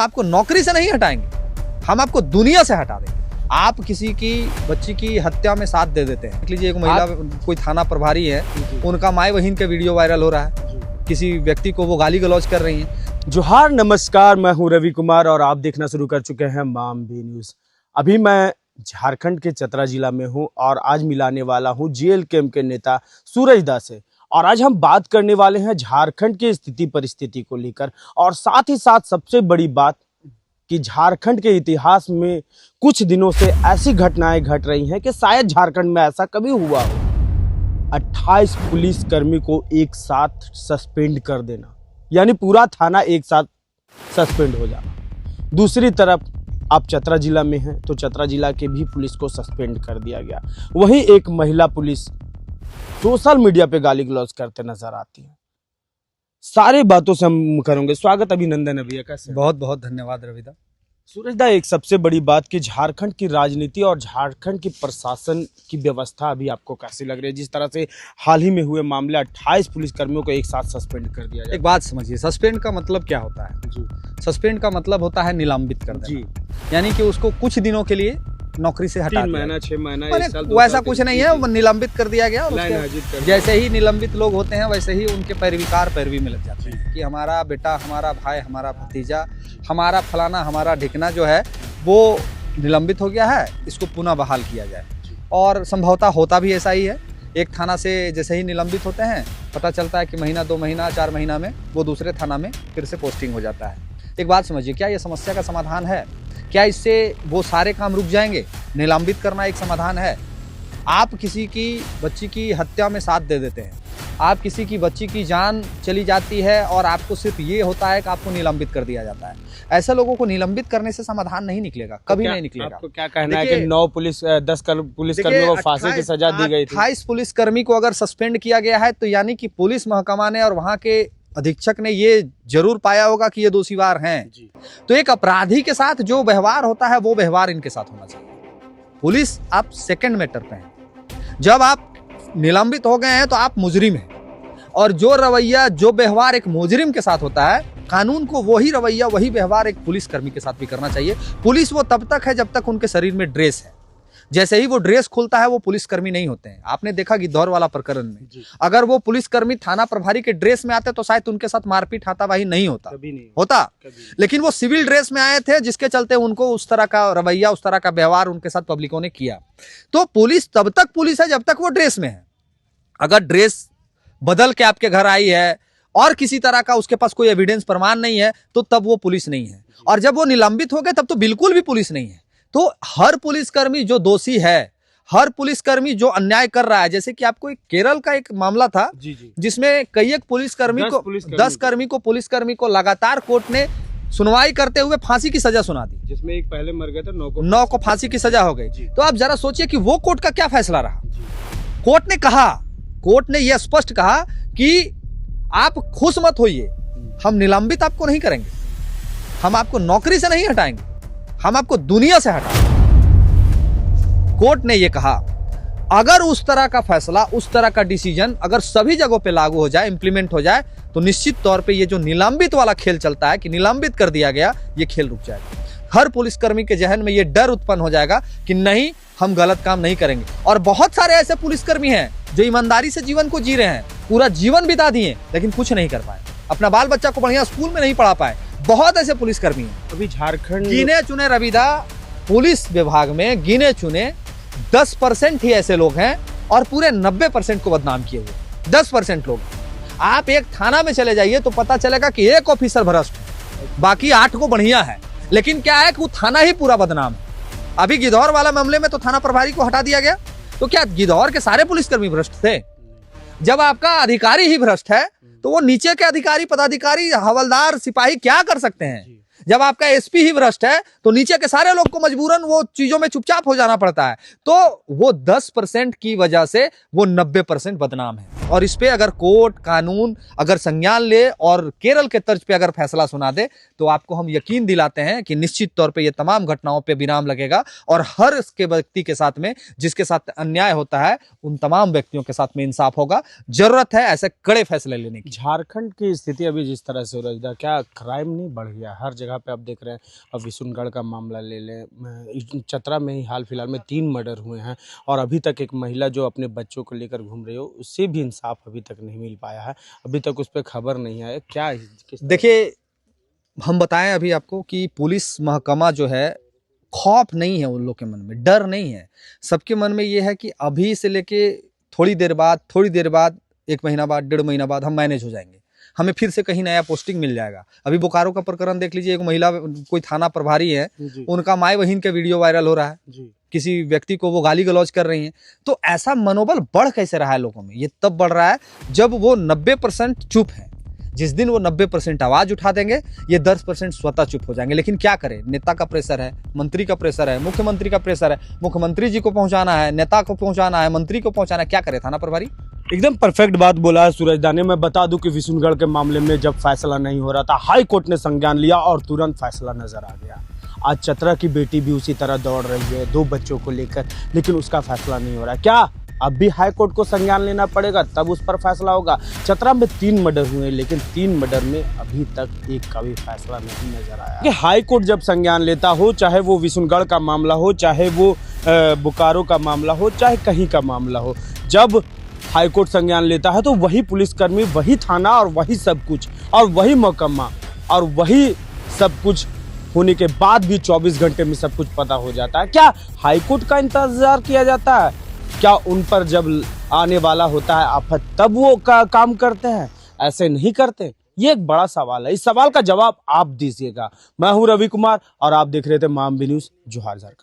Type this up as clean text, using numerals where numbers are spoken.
आपको नौकरी से नहीं हटाएंगे, हम आपको दुनिया से हटा देंगे। आप किसी की बच्ची की हत्या में साथ दे देते हैं। देख लीजिए, एक महिला कोई थाना प्रभारी है, उनका माय बहन का वीडियो वायरल हो रहा है, किसी व्यक्ति को वो गाली गलौज कर रही हैं। जोहार, नमस्कार, मैं हूं रवि कुमार और आप देखना शुरू कर चुके हैं माम भी न्यूज। अभी मैं झारखंड के चतरा जिला में हूं और आज मिलाने वाला हूं जेल कैंप के नेता सूरज दा से। और आज हम बात करने वाले हैं झारखंड की स्थिति परिस्थिति को लेकर, और साथ ही साथ सबसे बड़ी बात कि झारखंड के इतिहास में कुछ दिनों से ऐसी घटनाएं घट रही हैं कि शायद झारखंड में ऐसा कभी हुआ हो। 28 पुलिसकर्मी को एक साथ सस्पेंड कर देना, यानी पूरा थाना एक साथ सस्पेंड हो जाना। दूसरी तरफ आप चतरा जिला में हैं तो चतरा जिला के भी पुलिस को सस्पेंड कर दिया गया। वहीं एक महिला पुलिस सोशल मीडिया पे गाली गलौज करते नजर आती है। सारी बातों से हम करेंगे। स्वागत, अभिनंदन है भैया, कैसे? बहुत बहुत धन्यवाद रविदा। सूरज दा, एक सबसे बड़ी बात कि झारखंड की राजनीति और झारखंड की प्रशासन की व्यवस्था अभी आपको कैसी लग रही है? जिस तरह से हाल ही में हुए मामले 28 पुलिसकर्मियों को एक साथ सस्पेंड कर दिया जाए। एक बात समझिए, सस्पेंड का मतलब क्या होता है जी। सस्पेंड का मतलब होता है निलंबित कर देना, यानी कि उसको कुछ दिनों के लिए नौकरी से हटा 3 महीना 6 महीना वैसा कुछ नहीं है, वो निलंबित कर दिया गया। और जैसे ही निलंबित लोग होते हैं वैसे ही उनके पैरवी में लग जाते हैं कि हमारा बेटा, हमारा भाई, हमारा भतीजा, हमारा फलाना, हमारा ढिकना जो है वो निलंबित हो गया है, इसको पुनः बहाल किया जाए। और संभवतः होता भी ऐसा ही है। एक थाना से जैसे ही निलंबित होते हैं, पता चलता है कि महीना, 2 महीना, 4 महीना में वो दूसरे थाना में फिर से पोस्टिंग हो जाता है। एक बात समझिए, क्या ये समस्या का समाधान है? क्या इससे वो सारे काम रुक जाएंगे? निलंबित करना एक समाधान है? आप किसी की बच्ची की हत्या में साथ दे देते हैं, आप किसी की बच्ची की जान चली जाती है और आपको सिर्फ ये होता है कि आपको निलंबित कर दिया जाता है। ऐसे लोगों को निलंबित करने से समाधान नहीं निकलेगा, कभी नहीं निकलेगा। आपको क्या कहना है कि 10 पुलिसकर्मियों को फांसी की सजा दी गई थी? 28 पुलिसकर्मी को अगर सस्पेंड किया गया है तो यानी कि पुलिस महकमा ने और वहाँ के अधीक्षक ने ये जरूर पाया होगा कि ये दोषीवार हैं। तो एक अपराधी के साथ जो व्यवहार होता है वो व्यवहार इनके साथ होना चाहिए। पुलिस आप सेकंड मैटर पे हैं। जब आप निलंबित हो गए हैं तो आप मुजरिम हैं, और जो रवैया, जो व्यवहार एक मुजरिम के साथ होता है, कानून को वही रवैया, वही व्यवहार एक पुलिसकर्मी के साथ भी करना चाहिए। पुलिस वो तब तक है जब तक उनके शरीर में ड्रेस है। जैसे ही वो ड्रेस खुलता है वो पुलिसकर्मी नहीं होते हैं। आपने देखा गिद्धौर वाला प्रकरण में, अगर वो पुलिसकर्मी थाना प्रभारी के ड्रेस में आते तो शायद उनके साथ मारपीट हाथापाई नहीं होता, होता। लेकिन वो सिविल ड्रेस में आए थे, जिसके चलते उनको उस तरह का रवैया, उस तरह का व्यवहार उनके साथ पब्लिकों ने किया। तो पुलिस तब तक पुलिस है जब तक वो ड्रेस में है। अगर ड्रेस बदल के आपके घर आई है और किसी तरह का उसके पास कोई एविडेंस प्रमाण नहीं है तो तब वो पुलिस नहीं है। और जब वो निलंबित हो गए तब तो बिल्कुल भी पुलिस नहीं है। तो हर पुलिसकर्मी जो दोषी है, हर पुलिसकर्मी जो अन्याय कर रहा है, जैसे कि आपको एक केरल का एक मामला था जिसमें कई एक पुलिसकर्मी को 10 पुलिसकर्मी को लगातार कोर्ट ने सुनवाई करते हुए फांसी की सजा सुना दी, जिसमें एक पहले मर गए थे, 9 को फांसी की सजा हो गई। तो आप जरा सोचिए कि वो कोर्ट का क्या फैसला रहा। कोर्ट ने यह स्पष्ट कहा कि आप खुश मत होइए, हम निलंबित आपको नहीं करेंगे, हम आपको नौकरी से नहीं हटाएंगे, हम आपको दुनिया से हटाएंगे। कोर्ट ने यह कहा। अगर उस तरह का फैसला, उस तरह का डिसीजन अगर सभी जगहों पे लागू हो जाए, इंप्लीमेंट हो जाए, तो निश्चित तौर पे ये जो निलंबित वाला खेल चलता है कि निलंबित कर दिया गया, ये खेल रुक जाएगा। हर पुलिसकर्मी के जहन में ये डर उत्पन्न हो जाएगा कि नहीं, हम गलत काम नहीं करेंगे। और बहुत सारे ऐसे पुलिसकर्मी हैं जो ईमानदारी से जीवन को जी रहे हैं, पूरा जीवन बिता दिए, लेकिन कुछ नहीं कर पाए, अपना बाल बच्चा को बढ़िया स्कूल में नहीं पढ़ा पाए। बहुत ऐसे पुलिसकर्मी हैं। अभी झारखंड गिने चुने रविदा पुलिस विभाग में गिने चुने 10% ही ऐसे लोग हैं और पूरे 90% को बदनाम किए हुए 10% लोग। आप एक थाना में चले जाइए तो पता चलेगा कि एक ऑफिसर भ्रष्ट है, बाकी 8 को बढ़िया है। लेकिन क्या है कि वो थाना ही पूरा बदनाम है। अभी गिद्धौर वाला मामले में तो थाना प्रभारी को हटा दिया गया, तो क्या गिद्धौर के सारे पुलिसकर्मी भ्रष्ट थे? जब आपका अधिकारी ही भ्रष्ट है तो वो नीचे के अधिकारी, पदाधिकारी, हवलदार, सिपाही क्या कर सकते हैं? जब आपका एसपी ही भ्रष्ट है तो नीचे के सारे लोग को मजबूरन वो चीजों में चुपचाप हो जाना पड़ता है। तो वो 10% की वजह से वो 90% बदनाम है। और इस पे अगर कोर्ट, कानून अगर संज्ञान ले और केरल के तर्ज पे अगर फैसला सुना दे तो आपको हम यकीन दिलाते हैं कि निश्चित तौर पे ये तमाम घटनाओं पे विराम लगेगा और हर इसके व्यक्ति के साथ में, जिसके साथ अन्याय होता है, उन तमाम व्यक्तियों के साथ में इंसाफ होगा। जरूरत है ऐसे कड़े फैसले लेने की। झारखंड की स्थिति अभी जिस तरह से हो रही है, क्या क्राइम नहीं बढ़ गया? हर जगह जगह पे आप देख रहे हैं, अब विशुनगढ़ का मामला ले लें, चतरा में ही हाल फिलहाल में 3 मर्डर हुए हैं और अभी तक एक महिला जो अपने बच्चों को लेकर घूम रही हो, उससे भी इंसाफ अभी तक नहीं मिल पाया है, अभी तक उस पर खबर नहीं है। क्या देखिए, हम बताएं अभी आपको कि पुलिस महकमा जो है, खौफ नहीं है उन लोग के मन में, डर नहीं है। सबके मन में ये है कि अभी से लेके थोड़ी देर बाद 1 महीना बाद, 1.5 महीना बाद हम मैनेज हो जाएंगे, हमें फिर से कहीं नया पोस्टिंग मिल जाएगा। अभी बोकारो का प्रकरण देख लीजिए, एक महिला कोई थाना प्रभारी है, उनका माई बहन का वीडियो वायरल हो रहा है, किसी व्यक्ति को वो गाली गलौज कर रही हैं। तो ऐसा मनोबल बढ़ कैसे रहा है लोगों में? ये तब बढ़ रहा है जब वो 90% चुप है। जिस दिन वो 90% आवाज उठा देंगे, ये 10% स्वतः चुप हो जाएंगे। लेकिन क्या करें, नेता का प्रेशर है, मंत्री का प्रेशर है, मुख्यमंत्री का प्रेशर है, मुख्यमंत्री जी को पहुंचाना है, नेता को पहुंचाना है, मंत्री को पहुंचाना है, क्या करे थाना प्रभारी? एकदम परफेक्ट बात बोला है सूरज दा ने। मैं बता दूं कि विशुनगढ़ के मामले में जब फैसला नहीं हो रहा था, हाई कोर्ट ने संज्ञान लिया और तुरंत फैसला नजर आ गया। आज चतरा की बेटी भी उसी तरह दौड़ रही है 2 बच्चों को लेकर, लेकिन उसका फैसला नहीं हो रहा है। क्या अब भी हाई कोर्ट को संज्ञान लेना पड़ेगा, तब उस पर फैसला होगा? चतरा में 3 मर्डर हुए, लेकिन 3 मर्डर में अभी तक एक का भी फैसला नहीं नजर आया। कि हाई कोर्ट जब संज्ञान लेता हो, चाहे वो विशुनगढ़ का मामला हो, चाहे वो बोकारो का मामला हो, चाहे कहीं का मामला हो, जब हाई कोर्ट संज्ञान लेता है तो वही पुलिसकर्मी, वही थाना और वही सब कुछ और वही महकमा और वही सब कुछ होने के बाद भी 24 घंटे में सब कुछ पता हो जाता है। क्या हाई कोर्ट का इंतजार किया जाता है? क्या उन पर जब आने वाला होता है आफत, तब वो काम करते हैं? ऐसे नहीं करते। ये एक बड़ा सवाल है, इस सवाल का जवाब आप दीजिएगा। मैं हूं रवि कुमार और आप देख रहे थे मामबी न्यूज, जोहार झारखंड।